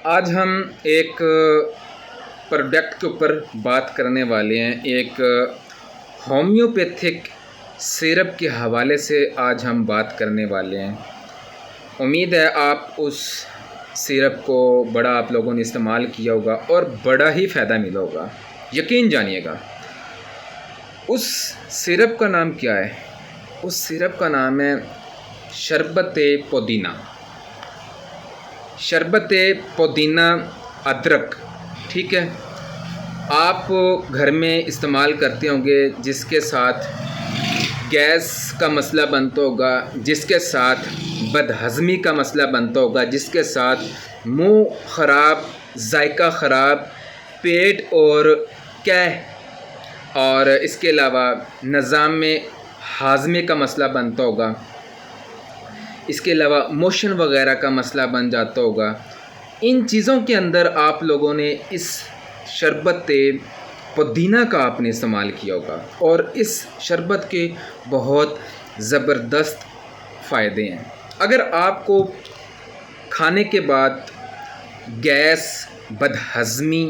آج ہم ایک پروڈکٹ کے اوپر بات کرنے والے ہیں، ایک ہومیوپیتھک سیرپ کے حوالے سے آج ہم بات کرنے والے ہیں۔ امید ہے آپ اس سیرپ کو بڑا آپ لوگوں نے استعمال کیا ہوگا اور بڑا ہی فائدہ ملا ہوگا، یقین جانیے گا۔ اس سیرپ کا نام کیا ہے؟ اس سیرپ کا نام ہے شربت پودینہ۔ شربت پودینہ ادرک، ٹھیک ہے۔ آپ گھر میں استعمال کرتے ہوں گے، جس کے ساتھ گیس کا مسئلہ بنتا ہوگا، جس کے ساتھ بدہضمی کا مسئلہ بنتا ہوگا، جس کے ساتھ منہ خراب، ذائقہ خراب، پیٹ اور قے اور اس کے علاوہ نظام میں ہاضمے کا مسئلہ بنتا ہوگا، اس کے علاوہ موشن وغیرہ کا مسئلہ بن جاتا ہوگا۔ ان چیزوں کے اندر آپ لوگوں نے اس شربت پودینہ کا آپ نے استعمال کیا ہوگا، اور اس شربت کے بہت زبردست فائدے ہیں۔ اگر آپ کو کھانے کے بعد گیس، بدہضمی،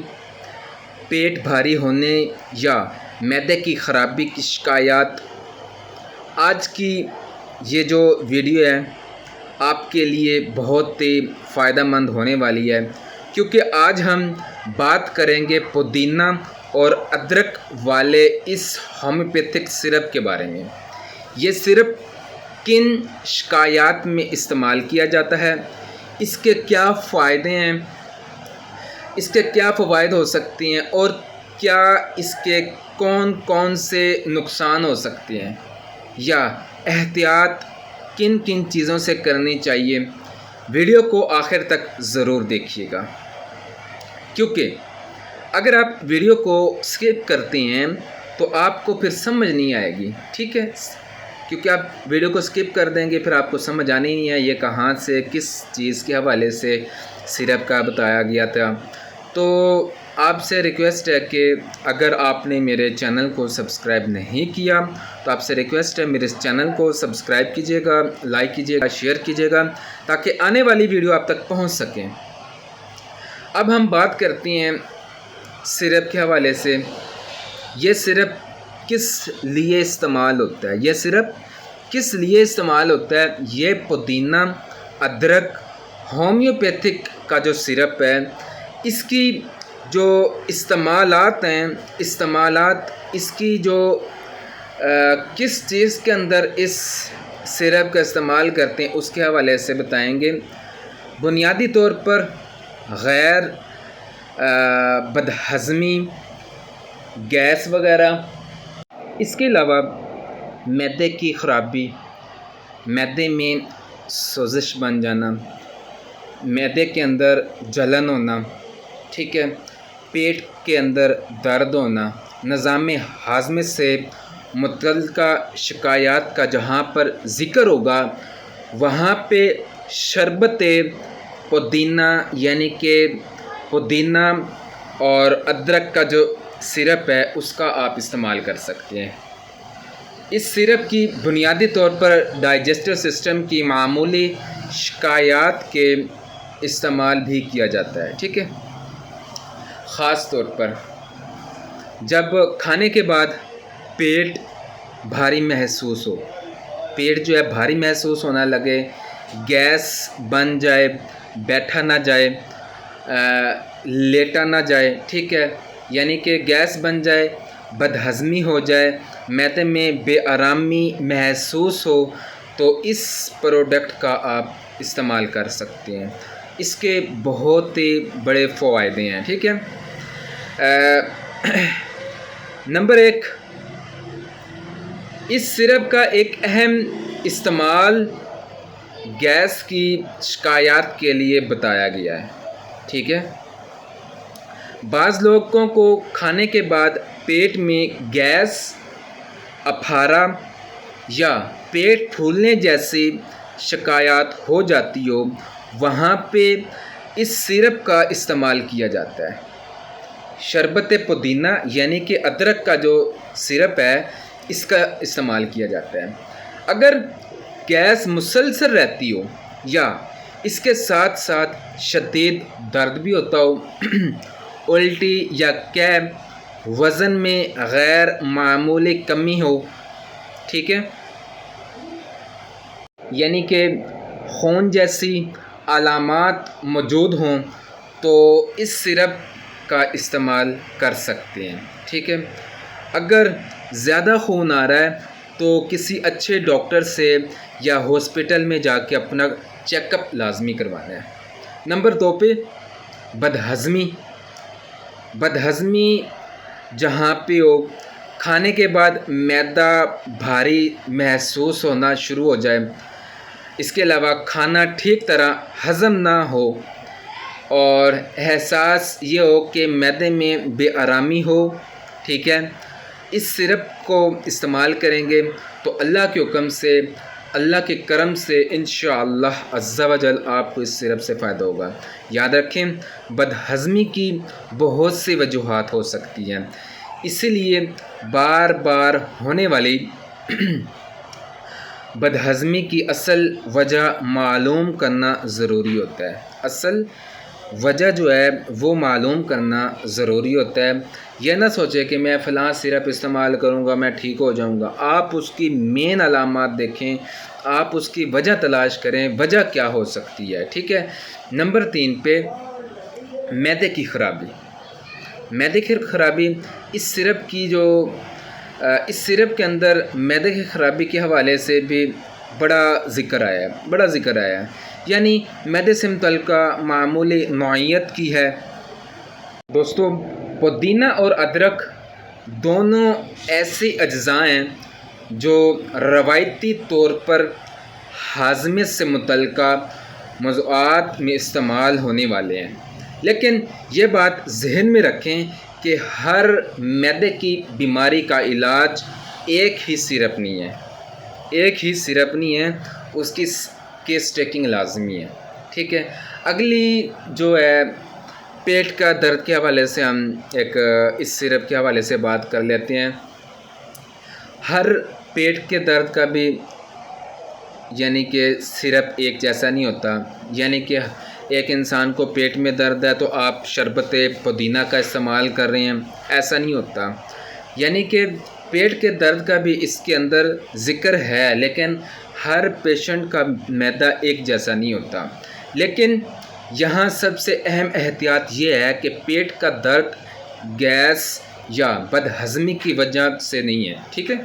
پیٹ بھاری ہونے یا معدے کی خرابی کی شکایات، آج کی یہ جو ویڈیو ہے آپ کے لیے بہت ہی فائدہ مند ہونے والی ہے، کیونکہ آج ہم بات کریں گے پودینہ اور ادرک والے اس ہومیوپیتھک سیرپ کے بارے میں۔ یہ سیرپ کن شکایات میں استعمال کیا جاتا ہے، اس کے کیا فائدے ہیں، اس کے کیا فوائد ہو سکتے ہیں، اور کیا اس کے کون کون سے نقصان ہو سکتے ہیں، یا احتیاط کن کن چیزوں سے کرنی چاہیے۔ ویڈیو کو آخر تک ضرور دیکھیے گا، کیونکہ اگر آپ ویڈیو کو سکپ کرتے ہیں تو آپ کو پھر سمجھ نہیں آئے گی، ٹھیک ہے؟ کیونکہ آپ ویڈیو کو سکپ کر دیں گے، پھر آپ کو سمجھ آنے نہیں ہے یہ کہاں سے کس چیز کے حوالے سے سیرپ کا بتایا گیا تھا۔ تو آپ سے ریکویسٹ ہے کہ اگر آپ نے میرے چینل کو سبسکرائب نہیں کیا تو آپ سے ریکویسٹ ہے میرے چینل کو سبسکرائب کیجیے گا، لائک کیجیے گا، شیئر کیجیے گا، تاکہ آنے والی ویڈیو آپ تک پہنچ سکیں۔ اب ہم بات کرتے ہیں سیرپ کے حوالے سے۔ یہ سیرپ کس لیے استعمال ہوتا ہے؟ یہ سیرپ کس لیے استعمال ہوتا ہے؟ یہ پودینہ ادرک ہومیوپیتھک کا جو سیرپ ہے، اس کی جو استعمالات ہیں، اس کی جو کس چیز کے اندر اس سیرپ کا استعمال کرتے ہیں، اس کے حوالے سے بتائیں گے۔ بنیادی طور پر غیر بدہضمی، گیس وغیرہ، اس کے علاوہ معدے کی خرابی، معدے میں سوزش بن جانا، معدے کے اندر جلن ہونا، ٹھیک ہے، پیٹ کے اندر درد ہونا، نظام ہاضمے سے متعلقہ شکایات کا جہاں پر ذکر ہوگا، وہاں پہ شربت پودینہ یعنی کہ پودینہ اور ادرک کا جو سیرپ ہے اس کا آپ استعمال کر سکتے ہیں۔ اس سیرپ کی بنیادی طور پر ڈائجسٹو سسٹم کی معمولی شکایات کے استعمال بھی کیا جاتا ہے، ٹھیک ہے۔ خاص طور پر جب کھانے کے بعد پیٹ بھاری محسوس ہو، پیٹ جو ہے بھاری محسوس ہونا لگے، گیس بن جائے، بیٹھا نہ جائے، لیٹا نہ جائے، ٹھیک ہے، یعنی کہ گیس بن جائے، بدہضمی ہو جائے، معدے میں بے آرامی محسوس ہو، تو اس پروڈکٹ کا آپ استعمال کر سکتے ہیں۔ اس کے بہت ہی بڑے فوائدے ہیں، ٹھیک ہے۔ نمبر 1، اس سیرپ کا ایک اہم استعمال گیس کی شکایات کے لیے بتایا گیا ہے، ٹھیک ہے۔ بعض لوگوں کو کھانے کے بعد پیٹ میں گیس، اپھارا یا پیٹ پھولنے جیسی شکایات ہو جاتی ہو، وہاں پہ اس سیرپ کا استعمال کیا جاتا ہے۔ شربت پودینہ یعنی کہ ادرک کا جو سیرپ ہے، اس کا استعمال کیا جاتا ہے۔ اگر گیس مسلسل رہتی ہو یا اس کے ساتھ ساتھ شدید درد بھی ہوتا ہو، الٹی یا کیب، وزن میں غیر معمولی کمی ہو، ٹھیک ہے، یعنی کہ خون جیسی علامات موجود ہوں تو اس سرپ کا استعمال کر سکتے ہیں، ٹھیک ہے۔ اگر زیادہ خون آ رہا ہے تو کسی اچھے ڈاکٹر سے یا ہاسپٹل میں جا کے اپنا چیک اپ لازمی کروانا ہے۔ نمبر 2 پہ بدہضمی جہاں پہ ہو، کھانے کے بعد معدہ بھاری محسوس ہونا شروع ہو جائے، اس کے علاوہ کھانا ٹھیک طرح ہضم نہ ہو اور احساس یہ ہو کہ معدے میں بے آرامی ہو، ٹھیک ہے، اس سرپ کو استعمال کریں گے تو اللہ کے حکم سے، اللہ کے کرم سے انشاءاللہ عز و جل آپ کو اس سرپ سے فائدہ ہوگا۔ یاد رکھیں بدہضمی کی بہت سی وجوہات ہو سکتی ہیں، اسی لیے بار بار ہونے والی بدہضمی کی اصل وجہ معلوم کرنا ضروری ہوتا ہے۔ اصل وجہ جو ہے وہ معلوم کرنا ضروری ہوتا ہے۔ یہ نہ سوچے کہ میں فلاں سرپ استعمال کروں گا میں ٹھیک ہو جاؤں گا، آپ اس کی مین علامات دیکھیں، آپ اس کی وجہ تلاش کریں، وجہ کیا ہو سکتی ہے، ٹھیک ہے۔ نمبر 3 پہ معدے کی خرابی، اس سرپ کے اندر معدے کی خرابی کے حوالے سے بھی بڑا ذکر آیا ہے، یعنی معدے سے متعلقہ معمولی نوعیت کی ہے۔ دوستو پودینہ اور ادرک دونوں ایسے اجزاء ہیں جو روایتی طور پر ہاضمے سے متعلقہ موضوعات میں استعمال ہونے والے ہیں، لیکن یہ بات ذہن میں رکھیں کہ ہر معدے کی بیماری کا علاج ایک ہی سرپ نہیں ہے، اس کی کیس ٹیکنگ لازمی ہے، ٹھیک ہے۔ اگلی جو ہے پیٹ کا درد کے حوالے سے ہم اس سرپ کے حوالے سے بات کر لیتے ہیں۔ ہر پیٹ کے درد کا بھی یعنی کہ سرپ ایک جیسا نہیں ہوتا، یعنی کہ ایک انسان کو پیٹ میں درد ہے تو آپ شربت پودینہ کا استعمال کر رہے ہیں، ایسا نہیں ہوتا، یعنی کہ پیٹ کے درد کا بھی اس کے اندر ذکر ہے، لیکن ہر پیشنٹ کا معدہ ایک جیسا نہیں ہوتا۔ لیکن یہاں سب سے اہم احتیاط یہ ہے کہ پیٹ کا درد گیس یا بدہضمی کی وجہ سے نہیں ہے، ٹھیک ہے۔